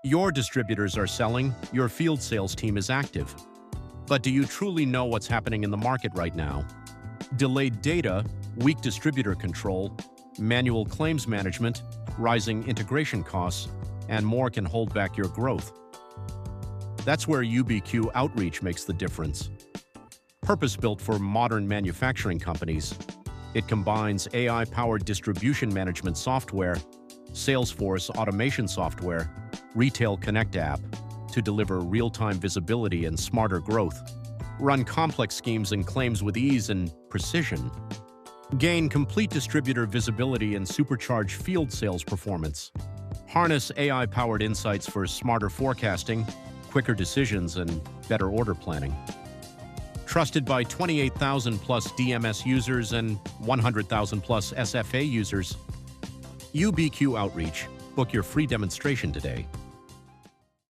Your distributors are selling, your field sales team is active. But do you truly know what's happening in the market right now? Delayed data, weak distributor control, manual claims management, rising integration costs, and more can hold back your growth. That's where Ubq Outreach makes the difference. Purpose-built for modern manufacturing companies, it combines AI-powered distribution management software, Salesforce automation software, Retail Connect app to deliver real-time visibility and smarter growth. Run complex schemes and claims with ease and precision. Gain complete distributor visibility and supercharge field sales performance. Harness AI-powered insights for smarter forecasting, quicker decisions, and better order planning. Trusted by 28,000 plus DMS users and 100,000 plus SFA users, Ubq Outreach. Book your free demonstration today.